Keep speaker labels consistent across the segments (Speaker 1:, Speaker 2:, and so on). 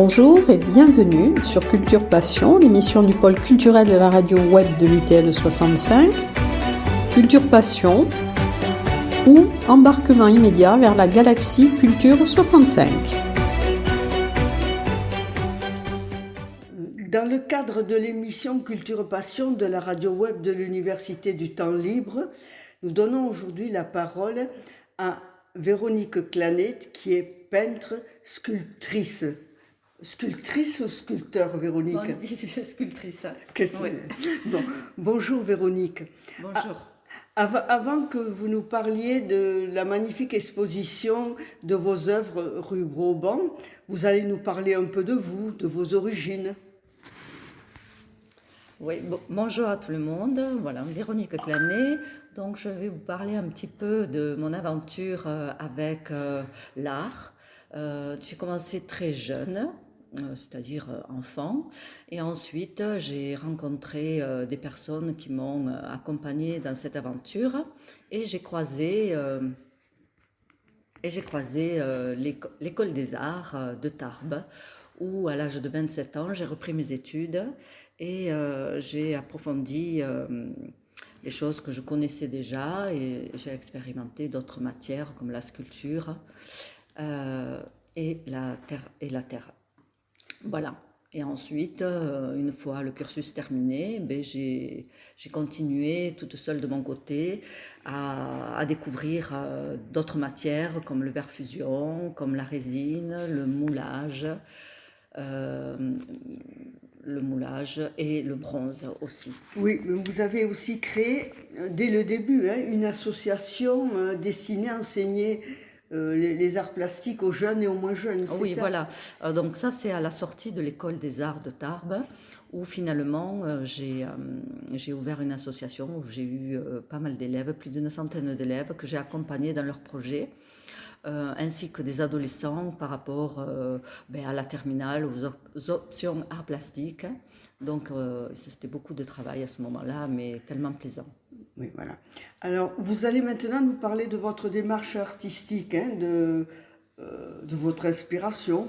Speaker 1: Bonjour et bienvenue sur Culture Passion, l'émission du pôle culturel de la radio web de l'UTL 65. Culture Passion ou embarquement immédiat vers la galaxie Culture 65.
Speaker 2: Dans le cadre de l'émission Culture Passion de la radio web de l'Université du Temps Libre, nous donnons aujourd'hui la parole à Véronique Clanet, qui est peintre, sculptrice. Sculptrice ou sculpteur, Véronique?
Speaker 3: On dit sculptrice.
Speaker 2: Oui. Bon. Bonjour Véronique.
Speaker 3: Bonjour.
Speaker 2: Avant que vous nous parliez de la magnifique exposition de vos œuvres rue Broban, vous allez nous parler un peu de vous, de vos origines.
Speaker 3: Oui, bonjour à tout le monde. Voilà, Véronique Clanet. Donc, je vais vous parler un petit peu de mon aventure avec l'art. J'ai commencé très jeune, c'est-à-dire enfant, et ensuite j'ai rencontré des personnes qui m'ont accompagnée dans cette aventure, et j'ai croisé l'école des arts de Tarbes, où à l'âge de 27 ans j'ai repris mes études et j'ai approfondi les choses que je connaissais déjà, et j'ai expérimenté d'autres matières comme la sculpture et la terre. Voilà. Et ensuite, une fois le cursus terminé, j'ai continué toute seule de mon côté à découvrir d'autres matières comme le verre fusion, comme la résine, le moulage et le bronze aussi.
Speaker 2: Oui, vous avez aussi créé, dès le début, une association destinée à enseigner les arts plastiques aux jeunes et aux moins jeunes.
Speaker 3: Oui,
Speaker 2: ça?
Speaker 3: Voilà. Donc ça, c'est à la sortie de l'école des arts de Tarbes, où finalement j'ai ouvert une association où j'ai eu pas mal d'élèves, plus d'une centaine d'élèves que j'ai accompagnés dans leurs projets. Ainsi que des adolescents par rapport à la terminale, aux options arts plastiques. Donc c'était beaucoup de travail à ce moment-là, mais tellement plaisant.
Speaker 2: Oui, voilà. Alors, vous allez maintenant nous parler de votre démarche artistique, de votre inspiration.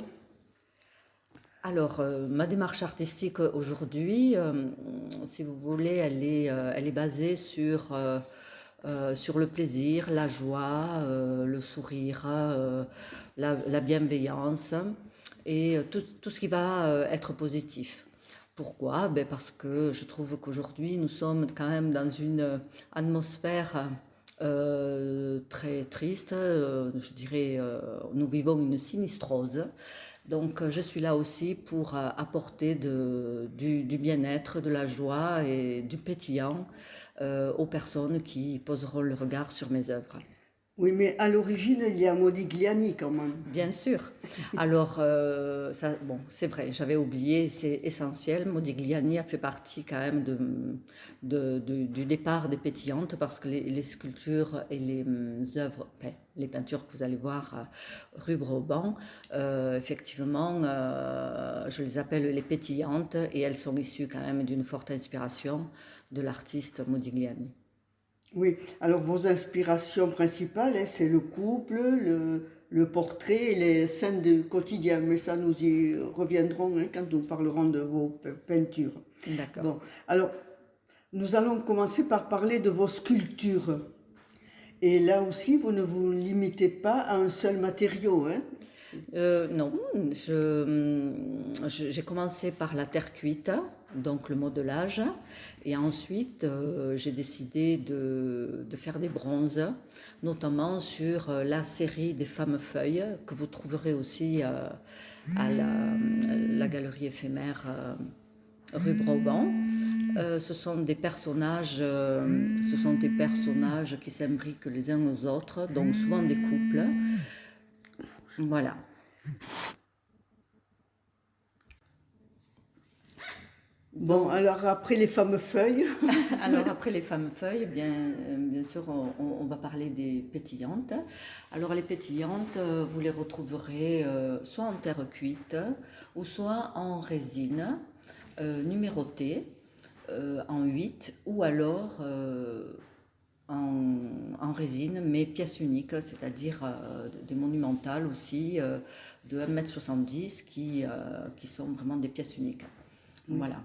Speaker 3: Alors, ma démarche artistique aujourd'hui, si vous voulez, elle est basée sur le plaisir, la joie, le sourire, la bienveillance et tout ce qui va être positif. Pourquoi? Parce que je trouve qu'aujourd'hui, nous sommes quand même dans une atmosphère très triste. Je dirais, nous vivons une sinistrose. Donc, je suis là aussi pour apporter du bien-être, de la joie et du pétillant aux personnes qui poseront le regard sur mes œuvres.
Speaker 2: Oui, mais à l'origine, il y a Modigliani quand même.
Speaker 3: Bien sûr. Alors, c'est vrai, j'avais oublié, c'est essentiel. Modigliani a fait partie quand même du départ des Pétillantes, parce que les sculptures et les œuvres, les peintures que vous allez voir rue Broban, effectivement, je les appelle les Pétillantes, et elles sont issues quand même d'une forte inspiration de l'artiste Modigliani.
Speaker 2: Oui, alors vos inspirations principales, c'est le couple, le portrait et les scènes du quotidien, mais ça nous y reviendrons quand nous parlerons de vos peintures.
Speaker 3: D'accord.
Speaker 2: Bon, alors nous allons commencer par parler de vos sculptures. Et là aussi, vous ne vous limitez pas à un seul matériau,
Speaker 3: Non, j'ai commencé par la terre cuite, donc le modelage, et ensuite j'ai décidé de faire des bronzes, notamment sur la série des femmes feuilles que vous trouverez aussi à la galerie éphémère rue Broban. Ce sont des personnages qui s'imbriquent les uns aux autres, donc souvent des couples. Voilà.
Speaker 2: Bon, alors après les fameux feuilles.
Speaker 3: Alors après les fameux feuilles, bien sûr, on va parler des pétillantes. Alors les pétillantes, vous les retrouverez soit en terre cuite ou soit en résine numérotée en 8, ou alors en résine, mais pièce unique, c'est-à-dire des monumentales aussi, de 1,70 m qui sont vraiment des pièces uniques. Voilà.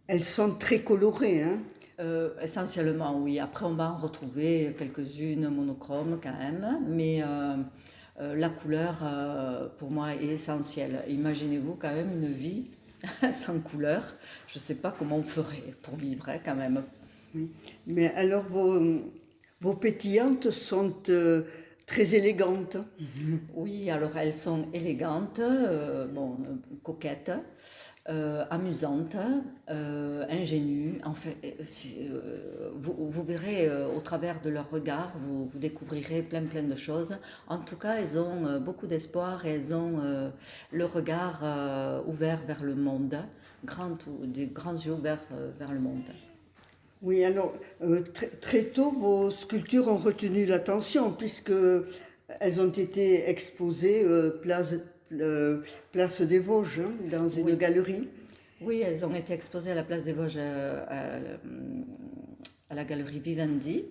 Speaker 2: Elles sont très colorées, hein?
Speaker 3: Essentiellement, oui. Après, on va en retrouver quelques-unes monochromes quand même, mais la couleur, pour moi, est essentielle. Imaginez-vous quand même une vie sans couleur. Je ne sais pas comment on ferait pour vivre, hein, quand même.
Speaker 2: Oui. Mais alors, vos pétillantes sont très élégantes.
Speaker 3: Oui, alors elles sont élégantes, coquettes, amusantes, ingénues. Enfin, vous verrez au travers de leur regard, vous découvrirez plein de choses. En tout cas, elles ont beaucoup d'espoir et elles ont le regard ouvert vers le monde, des grands yeux ouverts vers le monde.
Speaker 2: Oui, alors, très tôt, vos sculptures ont retenu l'attention puisque elles ont été exposées place des Vosges, hein, dans une
Speaker 3: Oui.
Speaker 2: galerie.
Speaker 3: Oui, elles ont été exposées à la place des Vosges à la galerie Vivendi.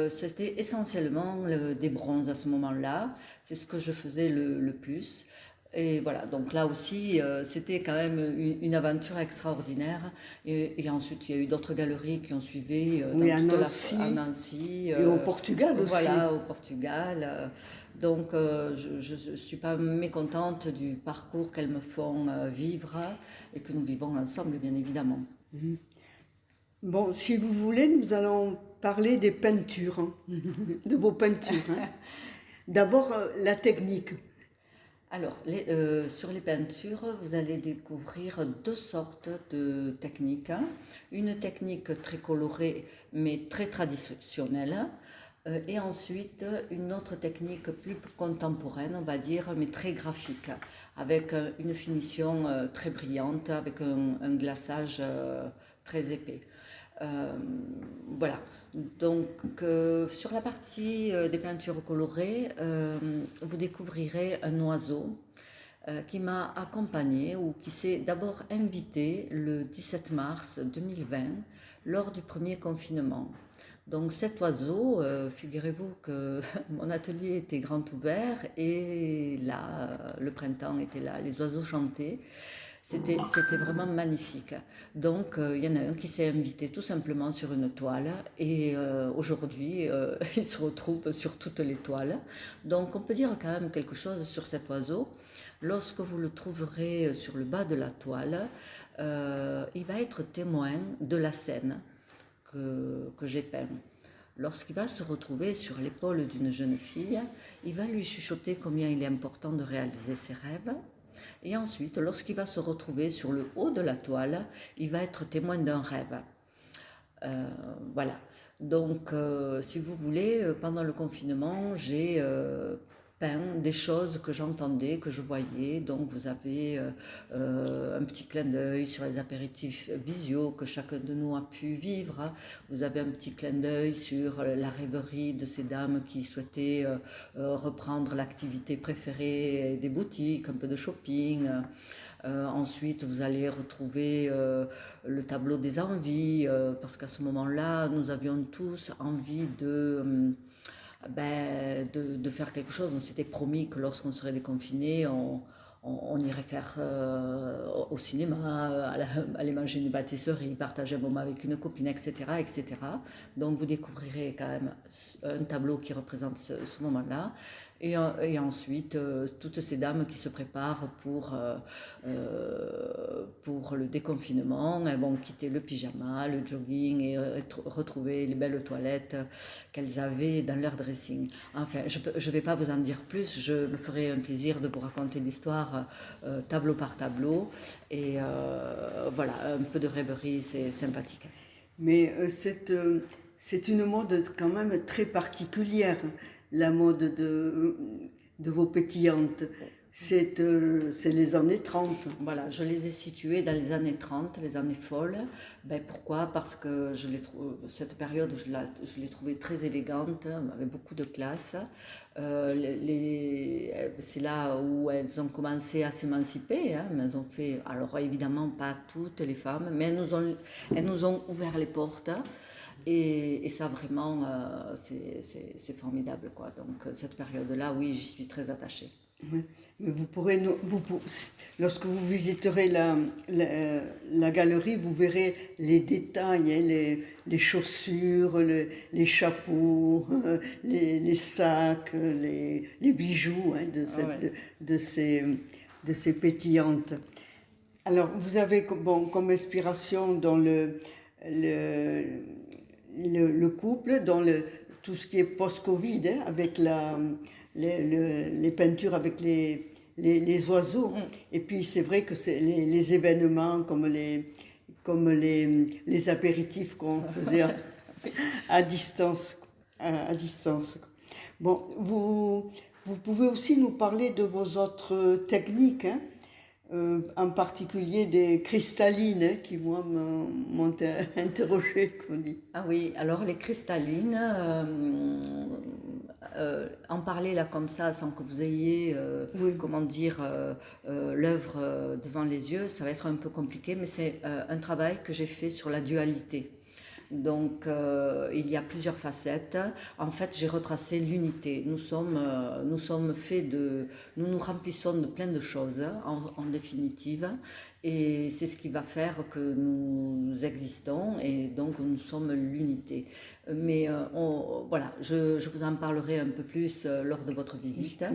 Speaker 3: C'était essentiellement des bronzes à ce moment-là. C'est ce que je faisais le plus. Et voilà, donc là aussi, c'était quand même une aventure extraordinaire. Et ensuite, il y a eu d'autres galeries qui ont suivi
Speaker 2: Oui, à
Speaker 3: dans
Speaker 2: Nancy,
Speaker 3: à Nancy.
Speaker 2: et au Portugal aussi.
Speaker 3: Voilà, au Portugal. Donc, je ne suis pas mécontente du parcours qu'elles me font vivre et que nous vivons ensemble, bien évidemment.
Speaker 2: Bon, si vous voulez, nous allons parler des peintures, hein, de vos peintures, hein. D'abord, la technique.
Speaker 3: Alors, sur les peintures, vous allez découvrir deux sortes de techniques, hein. Une technique très colorée, mais très traditionnelle, et ensuite une autre technique plus contemporaine, on va dire, mais très graphique, avec une finition très brillante, avec un glaçage très épais. Euh, voilà. Donc, sur la partie des peintures colorées, vous découvrirez un oiseau qui m'a accompagnée ou qui s'est d'abord invité le 17 mars 2020 lors du premier confinement. Donc cet oiseau, figurez-vous que mon atelier était grand ouvert et là, le printemps était là, les oiseaux chantaient. C'était vraiment magnifique. Donc, il y en a un qui s'est invité tout simplement sur une toile et aujourd'hui, il se retrouve sur toutes les toiles. Donc, on peut dire quand même quelque chose sur cet oiseau. Lorsque vous le trouverez sur le bas de la toile, il va être témoin de la scène que j'ai peinte. Lorsqu'il va se retrouver sur l'épaule d'une jeune fille, il va lui chuchoter combien il est important de réaliser ses rêves. Et ensuite, lorsqu'il va se retrouver sur le haut de la toile, il va être témoin d'un rêve. Voilà. Donc, si vous voulez, pendant le confinement, j'ai peint des choses que j'entendais, que je voyais. Donc, vous avez un petit clin d'œil sur les apéritifs visio que chacun de nous a pu vivre. Vous avez un petit clin d'œil sur la rêverie de ces dames qui souhaitaient reprendre l'activité préférée des boutiques, un peu de shopping. Ensuite, vous allez retrouver le tableau des envies, parce qu'à ce moment-là, nous avions tous envie de faire quelque chose. On s'était promis que lorsqu'on serait déconfiné, on irait faire au cinéma, aller manger une pâtisserie, partager un moment avec une copine, etc., etc. Donc vous découvrirez quand même un tableau qui représente ce moment-là. Et ensuite, toutes ces dames qui se préparent pour le déconfinement, elles vont quitter le pyjama, le jogging et retrouver les belles toilettes qu'elles avaient dans leur dressing. Enfin, je ne vais pas vous en dire plus, je me ferai un plaisir de vous raconter l'histoire tableau par tableau. Et voilà, un peu de rêverie, c'est sympathique.
Speaker 2: Mais c'est une mode quand même très particulière, la mode de vos pétillantes. C'est les années 30.
Speaker 3: Voilà, je les ai situées dans les années 30, les années folles. Pourquoi? Parce que cette période, je l'ai trouvée très élégante, avec beaucoup de classe. C'est là où elles ont commencé à s'émanciper, hein, mais elles ont fait, alors évidemment pas toutes les femmes, mais elles nous ont ouvert les portes. Et ça vraiment, c'est formidable, quoi. Donc cette période-là, oui, j'y suis très attachée.
Speaker 2: Oui. Mais vous pourrez, lorsque vous visiterez la galerie, vous verrez les détails, hein, les chaussures, les chapeaux, les sacs, les bijoux, hein,
Speaker 3: Ouais.
Speaker 2: de ces, de ces pétillantes. Alors, vous avez bon, comme inspiration dans le, le couple, dans tout ce qui est post-Covid, hein, avec les peintures avec les oiseaux. Et puis, c'est vrai que c'est les événements comme les apéritifs qu'on faisait à distance. À distance. Bon, vous pouvez aussi nous parler de vos autres techniques, hein, en particulier des cristallines, hein, qui, moi, m'ont interrogé, qu'on dit.
Speaker 3: Ah oui, alors les cristallines, en parler là comme ça sans que vous ayez,
Speaker 2: Oui,
Speaker 3: comment dire, l'œuvre devant les yeux, ça va être un peu compliqué, mais c'est un travail que j'ai fait sur la dualité. Donc, il y a plusieurs facettes. En fait, j'ai retracé l'unité. Nous sommes faits de, nous nous remplissons de plein de choses, en définitive, et c'est ce qui va faire que nous existons, et donc nous sommes l'unité. Mais voilà, je vous en parlerai un peu plus lors de votre visite.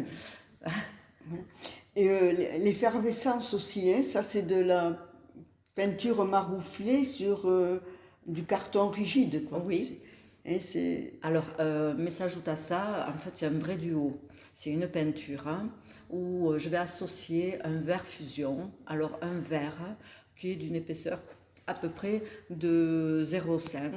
Speaker 2: et l'effervescence aussi, hein, ça c'est de la peinture marouflée sur du carton rigide, quoi.
Speaker 3: Oui.
Speaker 2: Hein, c'est...
Speaker 3: Alors, mais s'ajoute à ça, en fait, c'est un vrai duo. C'est une peinture, hein, où je vais associer un verre fusion. Alors, un verre qui est d'une épaisseur à peu près de 0,5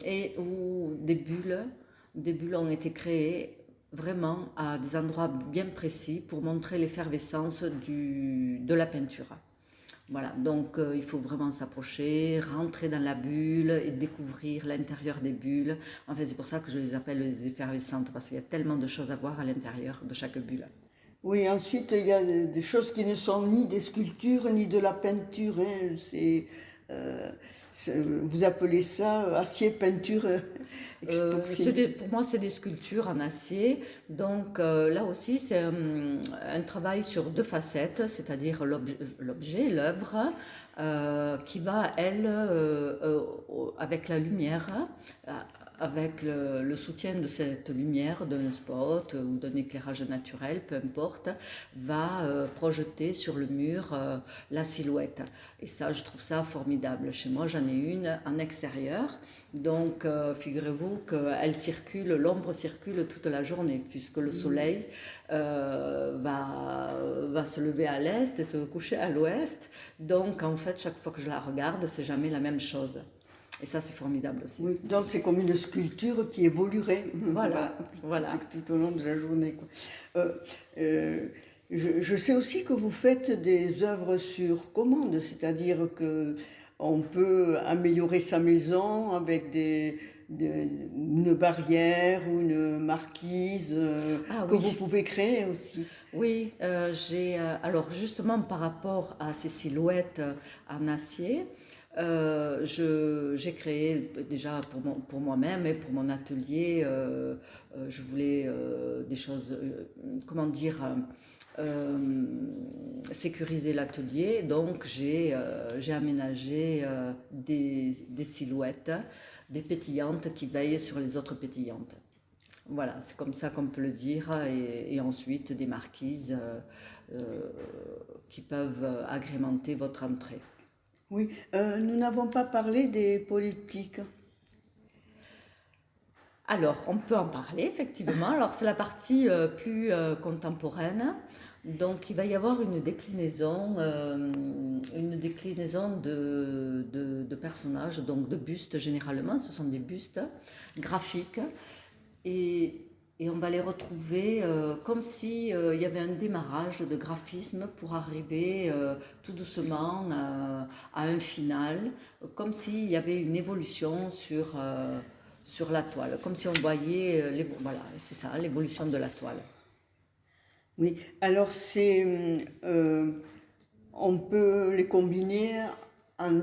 Speaker 3: et où des bulles ont été créées vraiment à des endroits bien précis pour montrer l'effervescence de la peinture. Voilà, donc il faut vraiment s'approcher, rentrer dans la bulle et découvrir l'intérieur des bulles. En fait, c'est pour ça que je les appelle les effervescentes, parce qu'il y a tellement de choses à voir à l'intérieur de chaque bulle.
Speaker 2: Oui, ensuite il y a des choses qui ne sont ni des sculptures ni de la peinture, hein. Euh, vous appelez ça acier peinture époxy.
Speaker 3: Pour moi, c'est des sculptures en acier. Donc là aussi, c'est un travail sur deux facettes, c'est-à-dire l'objet, l'œuvre, qui va, elle, avec la lumière, avec le soutien de cette lumière, d'un spot ou d'un éclairage naturel, peu importe, va projeter sur le mur la silhouette. Et ça, je trouve ça formidable. Chez moi, j'en ai une en extérieur. Donc, figurez-vous qu'elle circule, l'ombre circule toute la journée, puisque le soleil va se lever à l'est et se coucher à l'ouest. Donc, en fait, chaque fois que je la regarde, c'est jamais la même chose. Et ça, c'est formidable aussi.
Speaker 2: Oui, donc c'est comme une sculpture qui évoluerait
Speaker 3: Voilà.
Speaker 2: tout au long de la journée, quoi. Je sais aussi que vous faites des œuvres sur commande, c'est-à-dire que on peut améliorer sa maison avec une barrière ou une marquise
Speaker 3: Ah
Speaker 2: que
Speaker 3: oui.
Speaker 2: vous pouvez créer aussi.
Speaker 3: Oui, alors justement par rapport à ces silhouettes en acier, j'ai créé déjà pour moi-même et pour mon atelier, je voulais des choses, comment dire, sécuriser l'atelier. Donc j'ai aménagé des silhouettes, des pétillantes qui veillent sur les autres pétillantes. Voilà, c'est comme ça qu'on peut le dire. Et ensuite des marquises qui peuvent agrémenter votre entrée.
Speaker 2: Oui, nous n'avons pas parlé des politiques.
Speaker 3: Alors, on peut en parler, effectivement. Alors, c'est la partie plus contemporaine. Donc, il va y avoir une déclinaison de personnages, donc de bustes généralement. Ce sont des bustes graphiques. Et on va les retrouver comme si il y avait un démarrage de graphisme pour arriver tout doucement à un final, comme s'il y avait une évolution sur la toile, comme si on voyait, voilà, c'est ça, l'évolution de la toile.
Speaker 2: Oui, alors on peut les combiner en,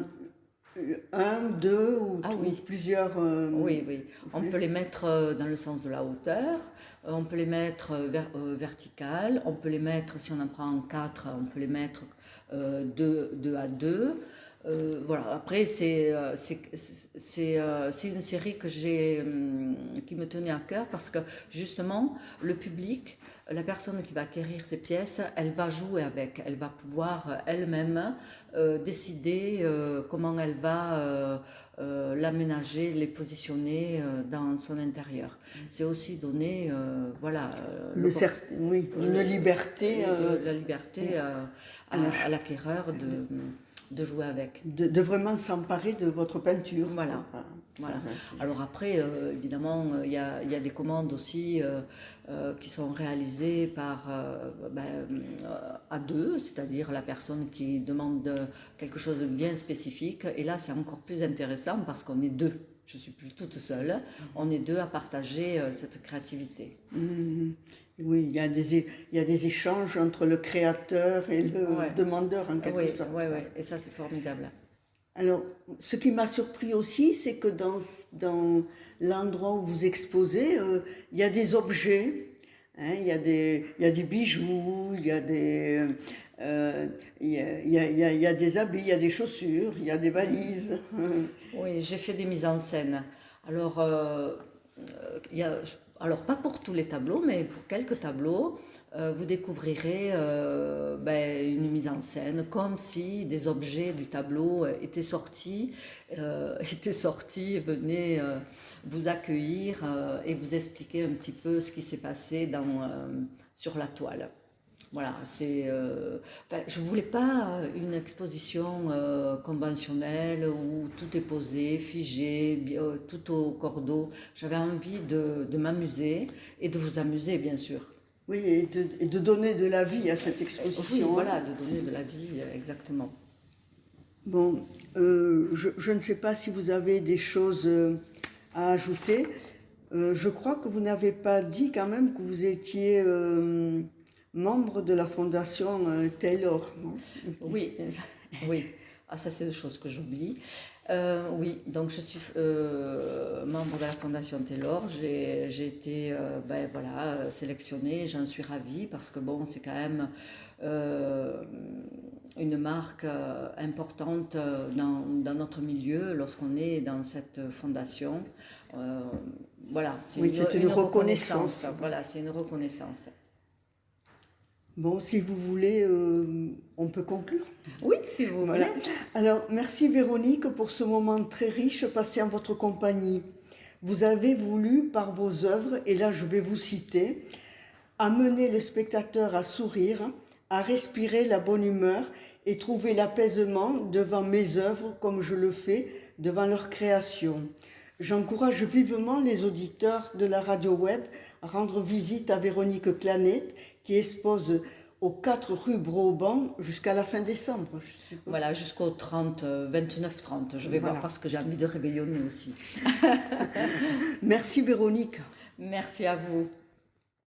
Speaker 2: un, deux
Speaker 3: Ah
Speaker 2: ou
Speaker 3: oui.
Speaker 2: plusieurs.
Speaker 3: Oui, oui. On peut les mettre dans le sens de la hauteur, on peut les mettre verticales, on peut les mettre, si on en prend quatre, on peut les mettre deux à deux. Voilà, après, c'est une série qui me tenait à cœur parce que justement, le public, la personne qui va acquérir ces pièces, elle va jouer avec, elle va pouvoir elle-même décider comment elle va l'aménager, les positionner dans son intérieur. C'est aussi donner, voilà,
Speaker 2: Oui, une liberté
Speaker 3: la liberté à l'acquéreur de jouer avec.
Speaker 2: de vraiment s'emparer de votre peinture.
Speaker 3: Voilà.
Speaker 2: Quoi.
Speaker 3: Voilà.
Speaker 2: Ça,
Speaker 3: Alors après, évidemment, il y a des commandes aussi qui sont réalisées à deux, c'est-à-dire la personne qui demande quelque chose de bien spécifique. Et là, c'est encore plus intéressant parce qu'on est deux. Je ne suis plus toute seule. On est deux à partager cette créativité.
Speaker 2: Oui, il y a des échanges entre le créateur et le
Speaker 3: Ouais.
Speaker 2: demandeur en quelque
Speaker 3: Oui,
Speaker 2: sorte.
Speaker 3: oui, oui. Et ça, c'est formidable.
Speaker 2: Alors, ce qui m'a surpris aussi, c'est que dans l'endroit où vous exposez, il y a des objets, hein, il y a des bijoux, il y a il y a des habits, il y a des chaussures, il y a des valises.
Speaker 3: Oui, j'ai fait des mises en scène. Alors, il y a, alors pas pour tous les tableaux, mais pour quelques tableaux, vous découvrirez une mise en scène comme si des objets du tableau étaient sortis et venaient vous accueillir et vous expliquer un petit peu ce qui s'est passé sur la toile. Voilà, je voulais pas une exposition conventionnelle où tout est posé, figé, tout au cordeau. J'avais envie de m'amuser et de vous amuser, bien sûr.
Speaker 2: Oui, et de donner de la vie à cette
Speaker 3: Oui,
Speaker 2: exposition.
Speaker 3: voilà, de donner de la vie, exactement.
Speaker 2: Bon, je ne sais pas si vous avez des choses à ajouter. Je crois que vous n'avez pas dit quand même que vous étiez membre de la fondation Taylor, non?
Speaker 3: Oui, oui. Ah, ça, c'est des choses que j'oublie. Oui, donc je suis membre de la Fondation Taylor. J'ai été sélectionnée. J'en suis ravie parce que bon, c'est quand même une marque importante dans notre milieu lorsqu'on est dans cette fondation. Voilà,
Speaker 2: Oui, c'est une reconnaissance.
Speaker 3: Voilà, c'est une reconnaissance.
Speaker 2: Bon, si vous voulez, on peut conclure.
Speaker 3: Oui, si vous
Speaker 2: Voilà.
Speaker 3: voulez.
Speaker 2: Alors, merci Véronique pour ce moment très riche passé en votre compagnie. Vous avez voulu, par vos œuvres, et là je vais vous citer, amener le spectateur à sourire, à respirer la bonne humeur et trouver l'apaisement devant mes œuvres comme je le fais devant leur création. J'encourage vivement les auditeurs de la radio web à rendre visite à Véronique Clanet qui expose aux 4 rue Broban jusqu'à la fin décembre. Je suppose.
Speaker 3: Voilà, jusqu'au 29-30. Je vais
Speaker 2: Voilà.
Speaker 3: voir parce que j'ai envie de réveillonner aussi.
Speaker 2: Merci Véronique.
Speaker 3: Merci à vous.